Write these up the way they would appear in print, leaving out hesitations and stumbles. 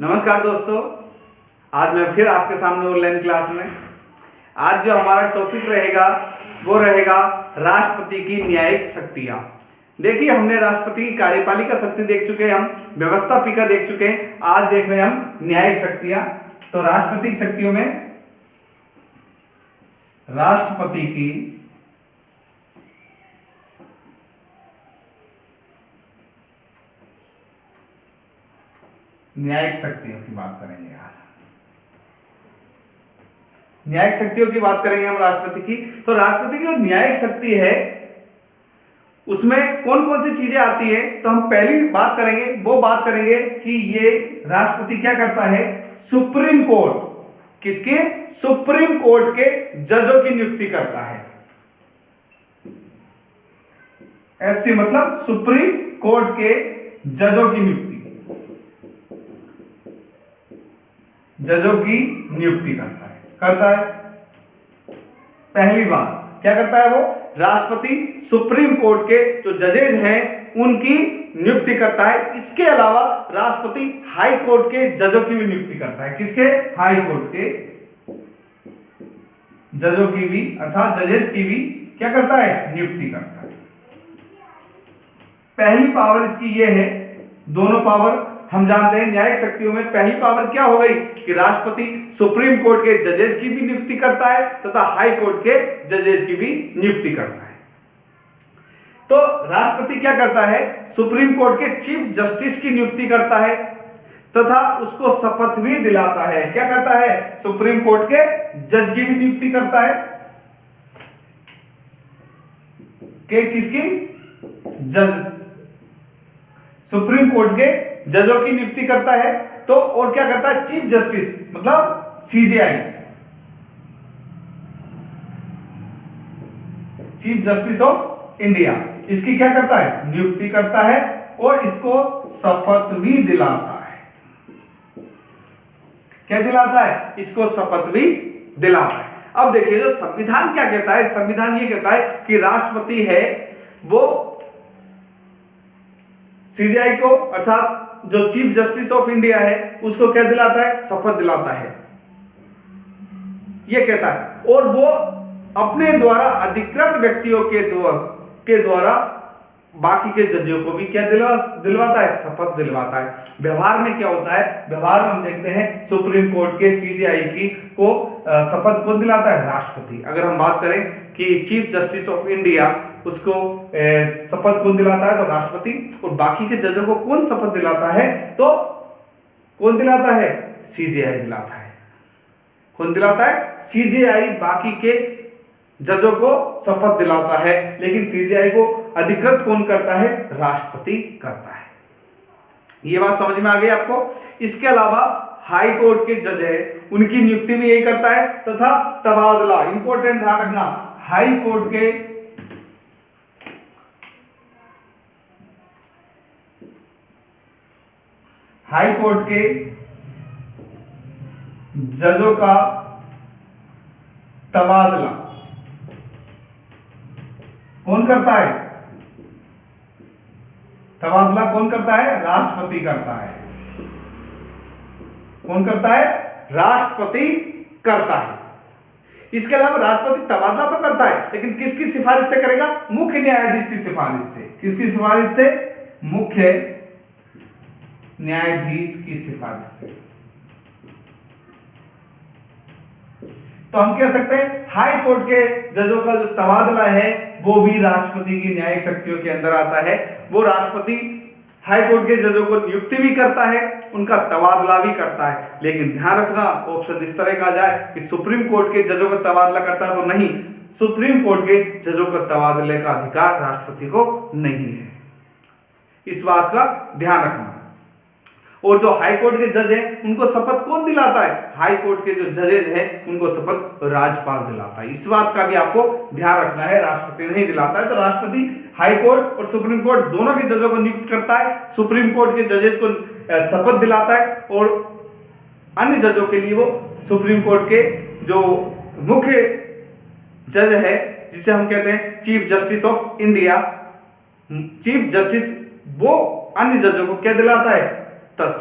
नमस्कार दोस्तों, आज मैं फिर आपके सामने ऑनलाइन क्लास में। आज जो हमारा टॉपिक रहेगा वो रहेगा राष्ट्रपति की न्यायिक शक्तियां। देखिए, हमने राष्ट्रपति की कार्यपालिका शक्ति देख चुके हैं, हम व्यवस्थापिका देख चुके हैं। आज देख रहे हैं हम न्यायिक शक्तियां। तो राष्ट्रपति की शक्तियों में राष्ट्रपति की न्यायिक शक्तियों की बात करेंगे। आज न्यायिक शक्तियों की बात करेंगे हम राष्ट्रपति की। तो राष्ट्रपति की जो न्यायिक शक्ति है उसमें कौन कौन सी चीजें आती है, तो हम पहली बात करेंगे वो बात करेंगे कि ये राष्ट्रपति क्या करता है, सुप्रीम कोर्ट, किसके, सुप्रीम कोर्ट के जजों की नियुक्ति करता है। एससी मतलब सुप्रीम कोर्ट के जजों की नियुक्ति, जजों की नियुक्ति करता है। पहली बात क्या करता है वो, राष्ट्रपति सुप्रीम कोर्ट के जो जजेज हैं उनकी नियुक्ति करता है। इसके अलावा राष्ट्रपति हाई कोर्ट के जजों की भी नियुक्ति करता है। किसके, हाई कोर्ट के जजों की भी, अर्थात जजेज की भी क्या करता है, नियुक्ति करता है। पहली पावर इसकी ये है। दोनों पावर हम जानते हैं, न्यायिक शक्तियों में पहली पावर क्या हो गई कि राष्ट्रपति सुप्रीम कोर्ट के जजेस की भी नियुक्ति करता है तथा हाई कोर्ट के जजेस की भी नियुक्ति करता है। तो राष्ट्रपति क्या करता है, सुप्रीम कोर्ट के चीफ जस्टिस की नियुक्ति करता है तथा उसको शपथ भी दिलाता है। क्या करता है, सुप्रीम कोर्ट के जज की भी नियुक्ति करता है। किसकी, जज, सुप्रीम कोर्ट के जजों की नियुक्ति करता है। तो और क्या करता है, चीफ जस्टिस मतलब CJI, chief justice of India, इसकी क्या करता है, नियुक्ति करता है और इसको शपथ भी दिलाता है। क्या दिलाता है, इसको शपथ भी दिलाता है। अब देखिए, जो संविधान क्या कहता है, संविधान ये कहता है कि राष्ट्रपति है वो सीजेआई को, अर्थात जो चीफ जस्टिस ऑफ इंडिया है उसको क्या दिलाता है, शपथ दिलाता है, ये कहता है। और वो अपने द्वारा अधिकृत व्यक्तियों के द्वारा बाकी के जजों को भी क्या दिलवाता है, शपथ दिलवाता है। व्यवहार में क्या होता है, व्यवहार में हम देखते हैं सुप्रीम कोर्ट के सीजेआई की को शपथ कौन दिलाता है, राष्ट्रपति। अगर हम बात करें कि चीफ जस्टिस ऑफ इंडिया उसको शपथ कौन दिलाता है, तो राष्ट्रपति। और बाकी के जजों को कौन शपथ दिलाता है, तो कौन दिलाता है, सीजेआई दिलाता है। कौन दिलाता है, सीजेआई बाकी के जजों को शपथ दिलाता है, लेकिन सीजेआई को अधिकृत कौन करता है, राष्ट्रपति करता है। ये बात समझ में आ गई आपको। इसके अलावा हाई कोर्ट के जज है उनकी नियुक्ति भी यही करता है तथा तबादला, इंपॉर्टेंट ध्यान रखना, हाई कोर्ट के जजों का तबादला कौन करता है, तबादला कौन करता है, राष्ट्रपति करता है। कौन करता है, राष्ट्रपति करता है। इसके अलावा राष्ट्रपति तबादला तो करता है, लेकिन किसकी सिफारिश से करेगा, मुख्य न्यायाधीश की सिफारिश से। किसकी सिफारिश से, मुख्य न्यायाधीश की सिफारिश से। तो हम कह सकते हैं हाई कोर्ट के जजों का जो तबादला है वो भी राष्ट्रपति की न्यायिक शक्तियों के अंदर आता है। वो राष्ट्रपति हाई कोर्ट के जजों को नियुक्ति भी करता है, उनका तबादला भी करता है। लेकिन ध्यान रखना, ऑप्शन इस तरह का जाए कि सुप्रीम कोर्ट के जजों का तबादला करता है, तो नहीं, सुप्रीम कोर्ट के जजों का तबादले का अधिकार राष्ट्रपति को नहीं है। इस बात का ध्यान रखना। और जो हाई कोर्ट के जज हैं उनको शपथ कौन दिलाता है, हाई कोर्ट के जो जजेज हैं उनको शपथ राज्यपाल दिलाता है। इस बात का भी आपको ध्यान रखना है, राष्ट्रपति नहीं दिलाता है। तो राष्ट्रपति हाई कोर्ट और सुप्रीम कोर्ट दोनों के जजों को नियुक्त करता है, सुप्रीम कोर्ट के जजेज को शपथ दिलाता है और अन्य जजों के लिए वो सुप्रीम कोर्ट के जो मुख्य जज है, जिसे हम कहते हैं chief justice of India, chief justice, वो अन्य जजों को क्या दिलाता है,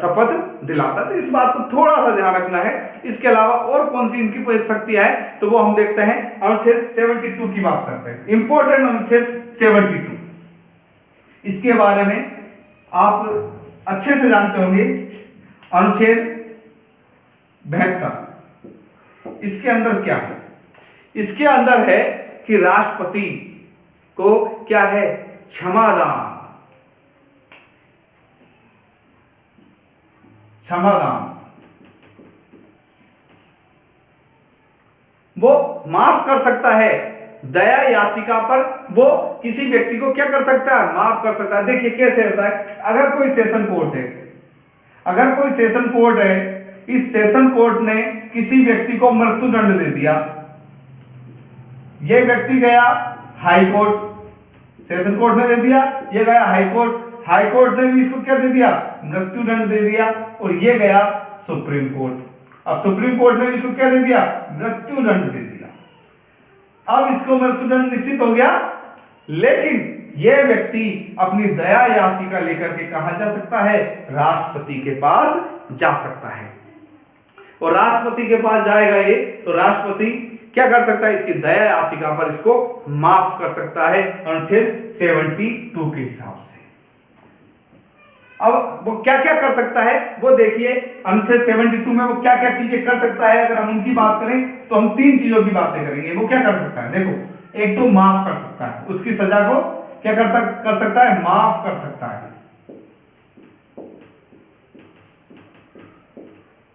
शपथ दिलाता है। तो इस बात को थोड़ा सा ध्यान रखना है। इसके अलावा और कौन सी इनकी शक्तियां है, तो वो हम देखते हैं। अनुच्छेद 72 की बात करते हैं। इंपॉर्टेंट अनुच्छेद 72, इसके बारे में आप अच्छे से जानते होंगे। अनुच्छेद 72, इसके अंदर क्या है? इसके अंदर है कि राष्ट्रपति को क्या है? क्षमादान। वो माफ कर सकता है दया याचिका पर। वो किसी व्यक्ति को क्या कर सकता है? माफ कर सकता है। देखिए कैसे होता है। अगर कोई सेशन कोर्ट है, इस सेशन कोर्ट ने किसी व्यक्ति को मृत्युदंड दे दिया। ये व्यक्ति गया हाई कोर्ट, सेशन कोर्ट ने दे दिया, ये गया हाई कोर्ट ने भी इसको क्या दे दिया? मृत्युदंड दे दिया। और ये गया सुप्रीम कोर्ट। अब सुप्रीम कोर्ट ने इसको क्या दे दिया? मृत्युदंड दे दिया। अब इसको मृत्युदंड निश्चित हो गया, लेकिन यह व्यक्ति अपनी दया याचिका लेकर के कहां जा सकता है? राष्ट्रपति के पास जा सकता है। और राष्ट्रपति के पास जाएगा ये, तो राष्ट्रपति क्या कर सकता है? इसकी दया याचिका पर इसको माफ कर सकता है अनुच्छेद 72 के हिसाब से। अब वो क्या क्या कर सकता है वो देखिए। अनुच्छेद 72 में वो क्या क्या चीजें कर सकता है, अगर हम उनकी बात करें तो हम 3 चीजों की बातें करेंगे। वो क्या कर सकता है? देखो, एक तो माफ कर सकता है, उसकी सजा को क्या कर सकता है? माफ कर सकता है।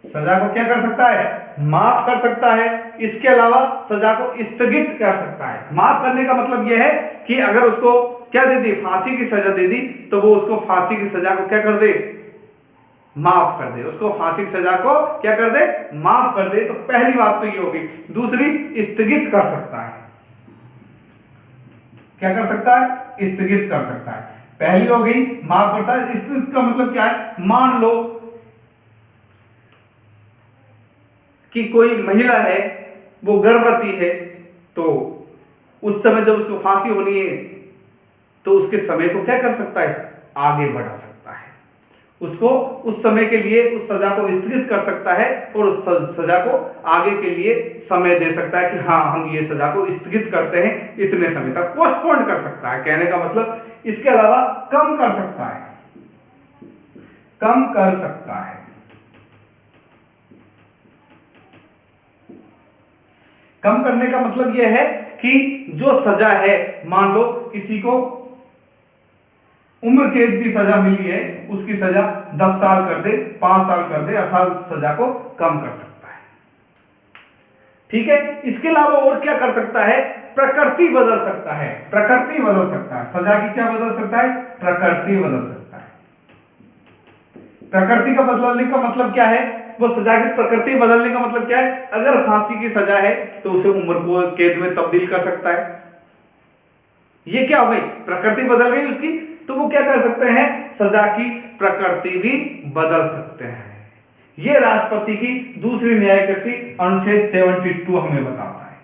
सजा को क्या कर सकता है? माफ कर सकता है। इसके अलावा सजा को स्थगित कर सकता है। माफ करने का मतलब यह है कि अगर उसको क्या दे दी? फांसी की सजा दे दी, तो वो उसको फांसी की सजा को क्या कर दे? माफ कर दे। उसको फांसी की सजा को क्या कर दे? माफ कर दे। तो पहली बात तो ये होगी। दूसरी, स्थगित कर सकता है। क्या कर सकता है? स्थगित कर सकता है। पहली हो गई, माफ करता है। स्थगित का मतलब क्या है? मान लो कि कोई महिला है, वो गर्भवती है, तो उस समय जब उसको फांसी होनी है, तो उसके समय को क्या कर सकता है? आगे बढ़ा सकता है। उसको उस समय के लिए उस सजा को स्थगित कर सकता है और उस सजा को आगे के लिए समय दे सकता है कि हाँ, हम ये सजा को स्थगित करते हैं, इतने समय तक पोस्टपोन कर सकता है। कहने का मतलब, इसके अलावा कम कर सकता है। कम करने का मतलब यह है कि जो सजा है, मान लो किसी को उम्र कैद की सजा मिली है, उसकी सजा 10 साल कर दे, 5 साल कर दे, अर्थात उस सजा को कम कर सकता है। ठीक है। इसके अलावा और क्या कर सकता है? प्रकृति बदल सकता है। सजा की क्या बदल सकता है? प्रकृति बदल सकता है। प्रकृति का बदलने का मतलब क्या है? वो सजा की प्रकृति बदलने का मतलब क्या है? अगर फांसी की सजा है तो उसे उम्र को कैद में तब्दील कर सकता है। ये क्या हो गई? प्रकृति बदल गई उसकी, तो वो क्या कर सकते हैं? सजा की प्रकृति भी बदल सकते हैं। ये राष्ट्रपति की दूसरी न्यायिक शक्ति अनुच्छेद 72 हमें बताता है।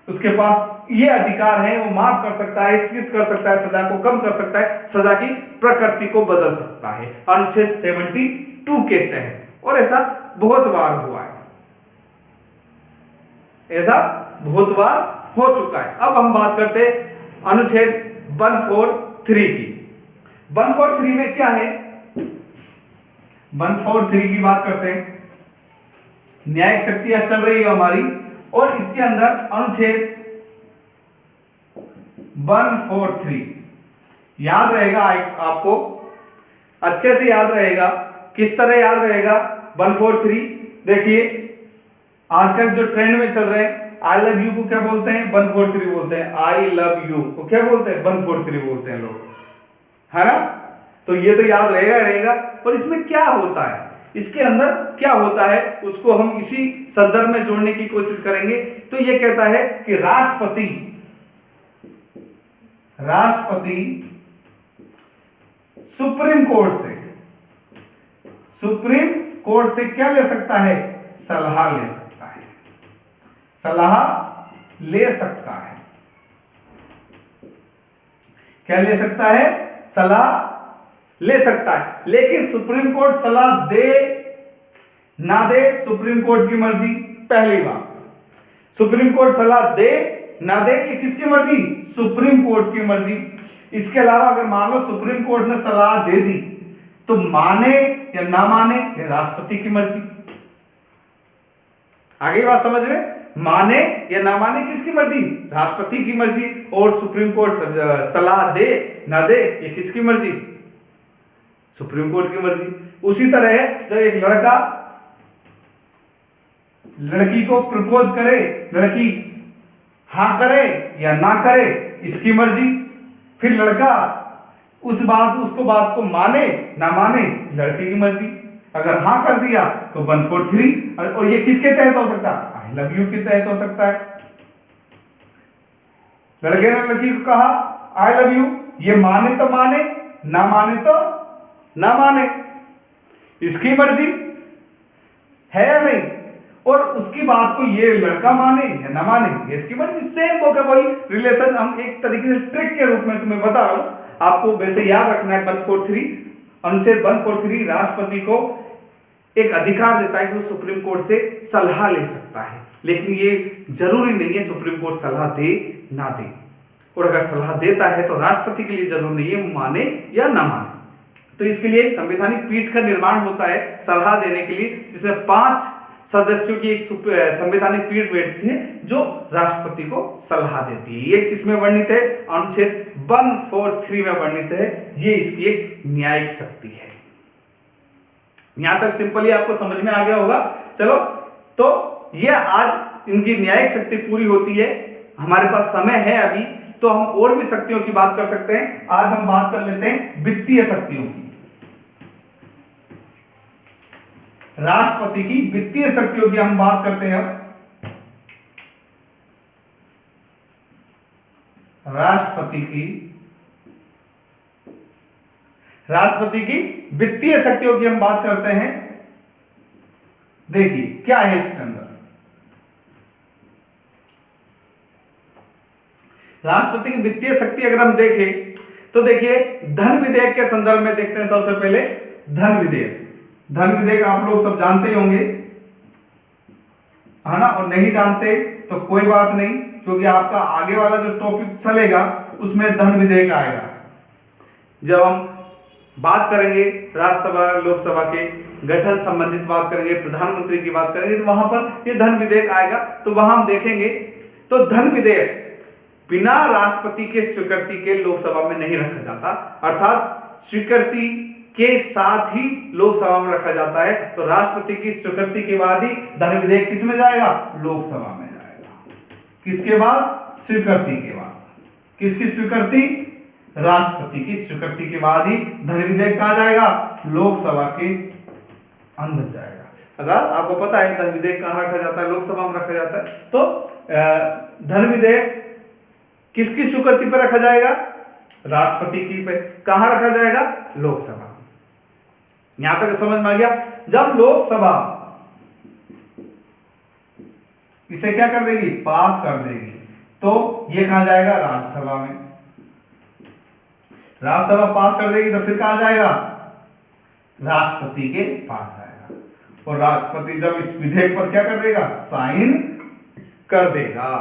उसके पास ये अधिकार है, वो माफ कर सकता है, स्थगित कर सकता है, सजा को कम कर सकता है, सजा की प्रकृति को बदल सकता है अनुच्छेद 72 के तहत। और ऐसा बहुत बार हुआ है, ऐसा बहुत बार हो चुका है। अब हम बात करते हैं अनुच्छेद 143 की। 143 में क्या है? 143 की बात करते हैं। न्यायिक शक्तियां चल रही है हमारी, और इसके अंदर अनुच्छेद 143 याद रहेगा आपको, अच्छे से याद रहेगा। किस तरह याद रहेगा 143? देखिए, आजकल जो ट्रेंड में चल रहे हैं, आई लव यू को क्या बोलते हैं? 143 बोलते हैं। आई लव यू को क्या बोलते हैं? 143 बोलते हैं लोग, है ना? तो ये तो याद रहेगा। पर इसमें क्या होता है, इसके अंदर क्या होता है, उसको हम इसी संदर्भ में जोड़ने की कोशिश करेंगे। तो ये कहता है कि राष्ट्रपति सुप्रीम कोर्ट से क्या ले सकता है? सलाह ले सकता है। क्या ले सकता है? सलाह ले सकता है, लेकिन सुप्रीम कोर्ट सलाह दे ना दे सुप्रीम कोर्ट की मर्जी। पहली बात, सुप्रीम कोर्ट सलाह दे ना दे ये किसकी मर्जी? सुप्रीम कोर्ट की मर्जी। इसके अलावा अगर मान लो सुप्रीम कोर्ट ने सलाह दे दी तो माने या ना माने ये राष्ट्रपति की मर्जी। आगे बात समझ में? माने या ना माने किसकी मर्जी? राष्ट्रपति की मर्जी। और सुप्रीम कोर्ट सलाह दे ना दे ये किसकी मर्जी? सुप्रीम कोर्ट की मर्जी। उसी तरह है जब एक लड़का लड़की को प्रपोज करे, लड़की हां करे या ना करे इसकी मर्जी। फिर लड़का उसको बात को माने ना माने लड़की की मर्जी। अगर हां कर दिया तो 143 और ये किसके तहत हो सकता है? आई लव यू के तहत हो सकता है। लड़के ने लड़की को कहा आई लव यू, ये माने तो माने, ना माने तो ना माने, इसकी मर्जी है या नहीं। और उसकी बात को ये लड़का माने या ना माने इसकी मर्जी। सेम हो गया वही रिलेशन। हम एक तरीके से ट्रिक के रूप में तुम्हें बता रहा हूं, आपको वैसे याद रखना है। 143 अनुच्छेद 143 राष्ट्रपति को एक अधिकार देता है कि वो सुप्रीम कोर्ट से सलाह ले सकता है, लेकिन ये जरूरी नहीं है सुप्रीम कोर्ट सलाह दे ना दे। और अगर सलाह देता है तो राष्ट्रपति के लिए जरूरी नहीं है माने या ना माने। तो इसके लिए एक संवैधानिक पीठ का निर्माण होता है सलाह देने के लिए, जिसमें 5 सदस्यों की एक संवैधानिक पीठ बैठती है जो राष्ट्रपति को सलाह देती है। ये किसमें वर्णित है? अनुच्छेद 143 में वर्णित है। ये इसकी एक न्यायिक शक्ति है। यहां तक सिंपली आपको समझ में आ गया होगा। चलो, तो ये आज इनकी न्यायिक शक्ति पूरी होती है। हमारे पास समय है अभी, तो हम और भी शक्तियों की बात कर सकते हैं। आज हम बात कर लेते हैं वित्तीय शक्तियों की। राष्ट्रपति की वित्तीय शक्तियों की हम बात करते हैं। राष्ट्रपति की वित्तीय शक्तियों की हम बात करते हैं। देखिए क्या है इसके अंदर। राष्ट्रपति की वित्तीय शक्ति अगर हम देखें तो देखिए धन विधेयक के संदर्भ में देखते हैं। सबसे पहले धन विधेयक। धन विधेयक आप लोग सब जानते ही होंगे, है ना। और नहीं जानते तो कोई बात नहीं, क्योंकि आपका आगे वाला जो टॉपिक चलेगा उसमें धन विधेयक आएगा। जब हम बात करेंगे राज्यसभा लोकसभा के गठन संबंधित बात करेंगे, प्रधानमंत्री की बात करेंगे, तो वहां पर ये धन विधेयक आएगा। तो वहां हम देखेंगे तो धन विधेयक बिना राष्ट्रपति के स्वीकृति के लोकसभा में नहीं रखा जाता, अर्थात स्वीकृति के साथ ही लोकसभा में रखा जाता है। तो राष्ट्रपति की स्वीकृति के बाद ही धन विधेयक किस में जाएगा? लोकसभा में जाएगा। किसके बाद? स्वीकृति के बाद। किसकी स्वीकृति? राष्ट्रपति की स्वीकृति के बाद ही धन विधेयक कहां जाएगा? लोकसभा के अंदर जाएगा। अगर आपको पता है धन विधेयक कहां रखा जाता है? लोकसभा में रखा जाता है। तो धन विधेयक किसकी स्वीकृति पर रखा जाएगा? राष्ट्रपति की पे। कहां रखा जाएगा? लोकसभा। यहां तक समझ में आ गया। जब लोकसभा इसे क्या कर देगी? पास कर देगी, तो ये कहां जाएगा? राज्यसभा में। राज्यसभा पास कर देगी तो फिर कहां जाएगा? राष्ट्रपति के पास जाएगा। और राष्ट्रपति जब इस विधेयक पर क्या कर देगा? साइन कर देगा।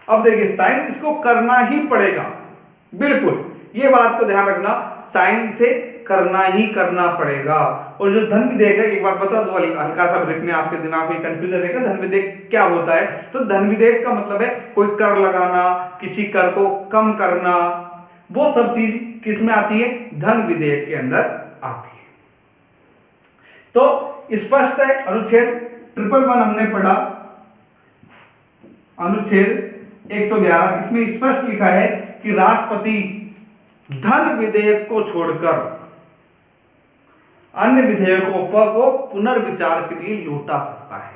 अब देखिए साइन इसको करना ही पड़ेगा, बिल्कुल ये बात को ध्यान रखना, साइन से करना ही करना पड़ेगा। और जो धन विधेयक है, एक बार बता दो हल्का सा ब्रेक में, आपके दिमाग में कंफ्यूजन रहेगा धन विधेयक क्या होता है। तो धन विधेयक का मतलब है कोई कर लगाना, किसी कर को कम करना, वो सब चीज किस में आती है? धन विधेयक के अंदर आती है। तो स्पष्ट है। अनुच्छेद 111 हमने पढ़ा, अनुच्छेद 111, इसमें स्पष्ट लिखा है कि राष्ट्रपति धन विधेयक को छोड़कर अन्य विधेयकों को पुनर्विचार के लिए लौटा सकता है।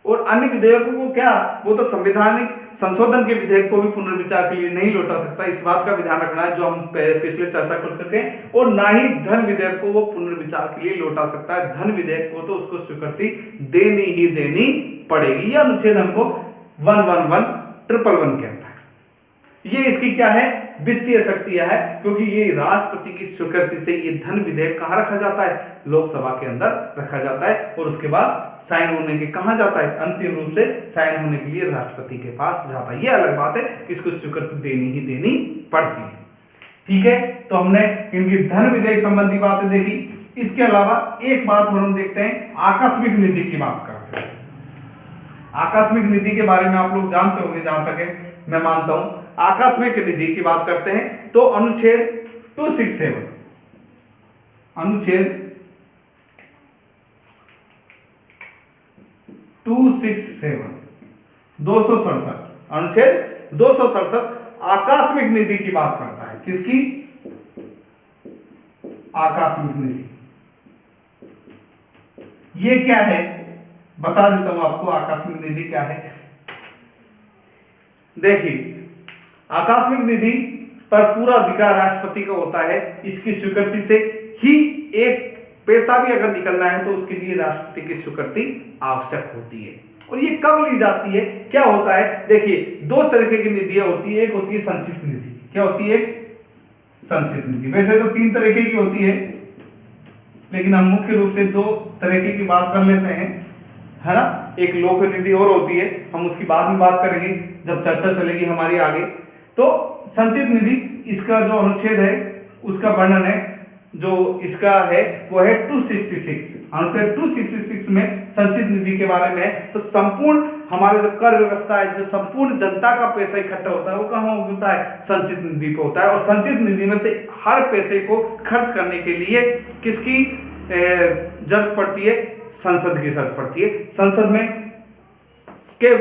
और अन्य विधेयकों को क्या? वो तो संवैधानिक संशोधन के विधेयक को भी पुनर्विचार के लिए नहीं लौटा सकता। इस बात का भी ध्यान रखना है, जो हम पिछले चर्चा कर चुके हैं। और ना ही धन विधेयक को वो पुनर्विचार के लिए लौटा सकता है। धन विधेयक को तो उसको स्वीकृति देनी ही देनी पड़ेगी। यह अनुच्छेद हमको 111 कहता है। ये इसकी क्या है? वित्तीय शक्तियां है, क्योंकि ये राष्ट्रपति की स्वीकृति से ये धन विधेयक कहाँ रखा जाता है, लोकसभा के अंदर रखा जाता है, और उसके बाद साइन होने के कहाँ जाता है, अंतिम रूप से साइन होने के लिए राष्ट्रपति के पास जाता है। ये अलग बात है कि इसको स्वीकृति देनी ही देनी पड़ती है। ठीक है, तो हमने इनकी धन विधेयक संबंधी बातें देखी। इसके अलावा एक बात और हम देखते हैं, आकस्मिक निधि की बात करते हैं। आकस्मिक निधि के बारे में आप लोग जानते होंगे, जहां तक है मैं मानता हूं। आकस्मिक निधि की बात करते हैं तो अनुच्छेद 267 अनुच्छेद 267 अनुच्छेद 267 आकस्मिक निधि की बात करता है। किसकी? आकस्मिक निधि। ये क्या है बता देता हूं आपको, आकस्मिक निधि क्या है। देखिए, आकस्मिक निधि पर पूरा अधिकार राष्ट्रपति का होता है। इसकी स्वीकृति से ही एक पैसा भी अगर निकलना है तो उसके लिए राष्ट्रपति की स्वीकृति आवश्यक होती है। और ये कब ली जाती है, क्या होता है? देखिए, दो तरीके की निधियां होती है। एक होती है संचित निधि। क्या होती है? संचित निधि। वैसे तो 3 तरीके की होती है, लेकिन हम मुख्य रूप से 2 तरीके की बात कर लेते हैं, है ना। एक लोक निधि और होती है, हम उसकी बाद में बात करेंगे जब चर्चा चलेगी हमारी आगे। तो संचित निधि, इसका जो अनुच्छेद है उसका वर्णन है, जो इसका है वो है 266 अनुच्छेद 266 में संचित निधि के बारे में है। तो संपूर्ण हमारे जो कर व्यवस्था है, जो संपूर्ण जनता का पैसा इकट्ठा होता है वो कहाँ होता है? संचित निधि पे होता है। और संचित निधि में से हर पैसे को खर्च करने के लिए किसकी जरूरत पड़ती है? संसद की जरूरत पड़ती है। संसद में के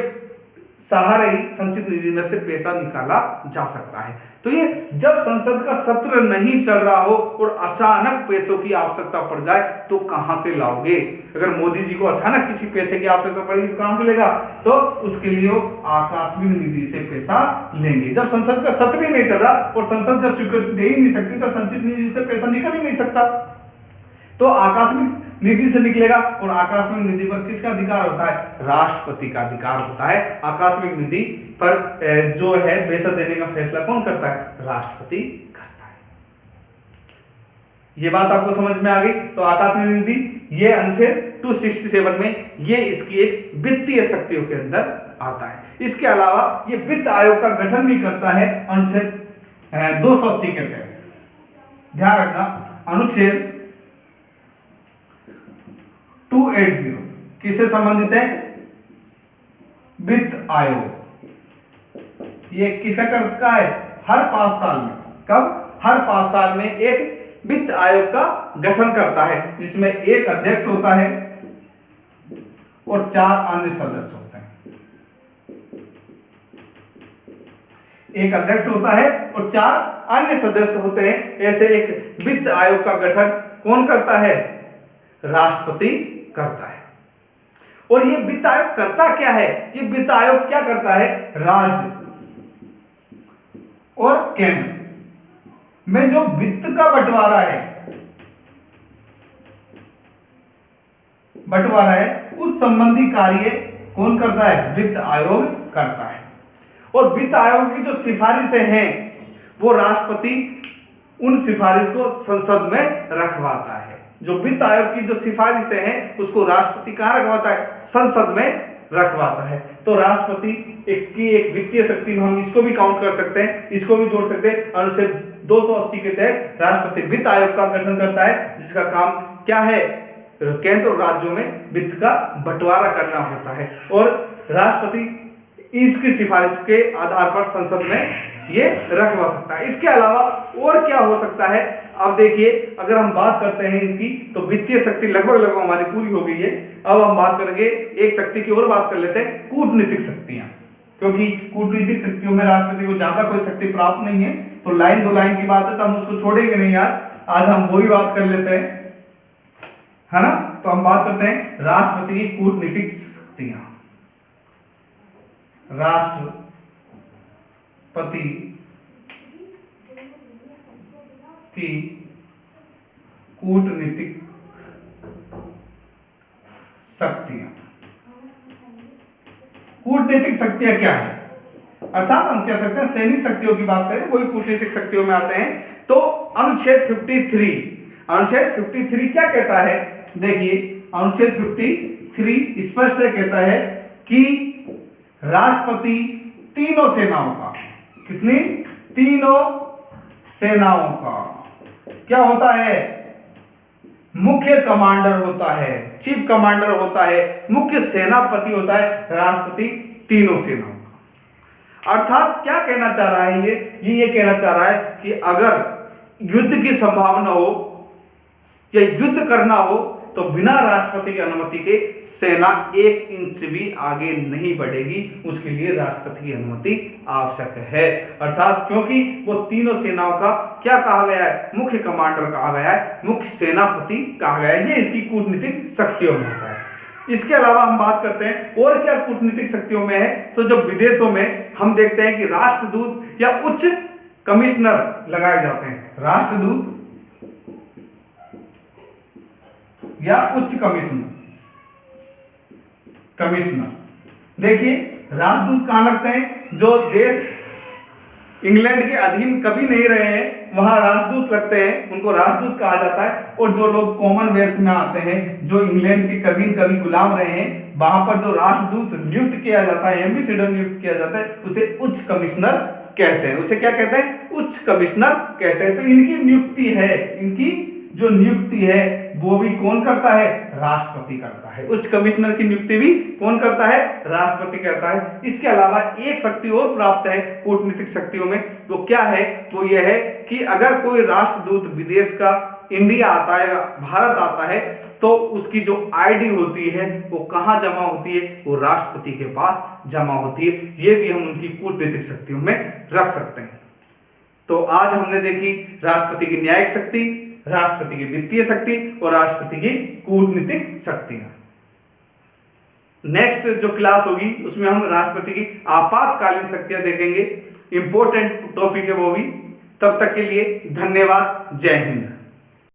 सहारे ही संचित निधि में से पैसा निकाला जा सकता है। तो ये जब संसद का सत्र नहीं चल रहा हो और अचानक पैसों की आवश्यकता पड़ जाए तो कहां से लाओगे? अगर मोदी जी को अचानक किसी पैसे की आवश्यकता पड़ेगी तो कहां से लेगा? तो उसके लिए वो आकस्मिक निधि से पैसा लेंगे। जब संसद का सत्र ही नहीं चल रहा और संसद जब स्वीकृति दे ही नहीं सकती तो संचित निधि से पैसा निकल ही नहीं सकता। तो आकस्मिक निधि से निकलेगा। और आकस्मिक निधि पर किसका अधिकार होता है? राष्ट्रपति का अधिकार होता है। आकस्मिक निधि पर जो है पैसा देने का फैसला कौन करता है? राष्ट्रपति करता है। ये बात आपको समझ में आ गई। तो आकस्मिक निधि ये अनुच्छेद 267 में ये इसकी एक वित्तीय शक्तियों के अंदर आता है। इसके अलावा ये वित्त आयोग का गठन भी करता है अनुच्छेद 280 के तहत। ध्यान रखना, अनुच्छेद 280 किससे संबंधित है? वित्त आयोग। ये किसका करता है? हर 5 साल में। कब? हर 5 साल में एक वित्त आयोग का गठन करता है, जिसमें एक अध्यक्ष होता है और 4 अन्य सदस्य होते हैं। एक अध्यक्ष होता है और 4 अन्य सदस्य होते हैं। ऐसे एक वित्त आयोग का गठन कौन करता है? राष्ट्रपति करता है। और ये वित्त आयोग करता क्या है? ये वित्त आयोग क्या करता है? राज्य और केंद्र में जो वित्त का बंटवारा है उस संबंधी कार्य कौन करता है? वित्त आयोग करता है। और वित्त आयोग की जो सिफारिशें हैं वो राष्ट्रपति उन सिफारिश को संसद में रखवाता है। जो वित्त आयोग की जो सिफारिशें हैं उसको राष्ट्रपति कहां रखवाता है? संसद में रखवाता है। तो राष्ट्रपति एक वित्तीय शक्ति में हम इसको भी काउंट कर सकते हैं, इसको भी जोड़ सकते हैं। अनुच्छेद 280 के तहत राष्ट्रपति वित्त आयोग का गठन करता है, जिसका काम क्या है? केंद्र और राज्यों में वित्त का बंटवारा करना होता है। और राष्ट्रपति इसकी सिफारिश के आधार पर संसद में ये रखवा सकता है। इसके अलावा और क्या हो सकता है? अब देखिए, अगर हम बात करते हैं इसकी, तो वित्तीय शक्ति लगभग हमारी पूरी हो गई है। अब हम बात करेंगे एक शक्ति की और बात कर लेते हैं, कूटनीतिक शक्तियां। क्योंकि कूटनीतिक शक्तियों में राष्ट्रपति को ज्यादा कोई शक्ति प्राप्त नहीं है, तो लाइन 2 लाइन की बात है तो हम उसको छोड़ेंगे नहीं। आज हम वही बात कर लेते हैं, है ना। तो हम बात करते हैं राष्ट्रपति की कूटनीतिक शक्तियां। राष्ट्रपति की कूटनीतिक शक्तियां। कूटनीतिक शक्तियां क्या है? अर्थात हम कह सकते हैं सैनिक शक्तियों की बात करें वही कूटनीतिक शक्तियों में आते हैं। तो अनुच्छेद 53 क्या कहता है? देखिए अनुच्छेद 53 स्पष्ट कहता है कि राष्ट्रपति तीनों सेनाओं का, कितनी? तीनों सेनाओं का क्या होता है? मुख्य कमांडर होता है, चीफ कमांडर होता है, मुख्य सेनापति होता है राष्ट्रपति तीनों सेनाओं का। अर्थात क्या कहना चाह रहा है ये कहना चाह रहा है कि अगर युद्ध की संभावना हो या युद्ध करना हो तो बिना राष्ट्रपति की अनुमति के सेना 1 इंच भी आगे नहीं बढ़ेगी, उसके लिए राष्ट्रपति की अनुमति आवश्यक है। अर्थात क्योंकि वो तीनों सेनाओं का क्या कहा गया है? मुख्य कमांडर कहा गया है, मुख्य सेनापति कहा गया है। ये इसकी कूटनीतिक शक्तियों में होता है। इसके अलावा हम बात करते हैं और क्या कूटनीतिक शक्तियों में है, तो जब विदेशों में हम देखते हैं कि राष्ट्रदूत या उच्च कमिश्नर लगाए जाते हैं, राष्ट्रदूत या उच्च कमिश्नर। देखिए राजदूत कहां लगते हैं? जो देश इंग्लैंड के अधीन कभी नहीं रहे हैं वहां राजदूत लगते हैं, उनको राजदूत कहा जाता है। और जो लोग कॉमनवेल्थ में आते हैं, जो इंग्लैंड के कभी कभी गुलाम रहे हैं, वहां पर जो राजदूत नियुक्त किया जाता है, एम्बेसडर नियुक्त किया जाता है, उसे उच्च कमिश्नर कहते हैं। उसे क्या कहते हैं? उच्च कमिश्नर कहते हैं। तो इनकी नियुक्ति है, इनकी जो नियुक्ति है वो भी कौन करता है? राष्ट्रपति करता है। उच्च कमिश्नर की नियुक्ति भी कौन करता है? राष्ट्रपति करता है। इसके अलावा एक शक्ति और प्राप्त है कूटनीतिक शक्तियों में, वो क्या है? वो यह है कि अगर कोई राष्ट्रदूत विदेश का इंडिया आता है, भारत आता है, तो उसकी जो आईडी होती है वो कहाँ जमा होती है? वो राष्ट्रपति के पास जमा होती है। ये भी हम उनकी कूटनीतिक शक्तियों में रख सकते हैं। तो आज हमने देखी राष्ट्रपति की न्यायिक शक्ति, राष्ट्रपति की वित्तीय शक्ति और राष्ट्रपति की कूटनीतिक शक्तियां। नेक्स्ट जो क्लास होगी उसमें हम राष्ट्रपति की आपातकालीन शक्तियां देखेंगे। इंपॉर्टेंट टॉपिक है वो भी। तब तक के लिए धन्यवाद। जय हिंद।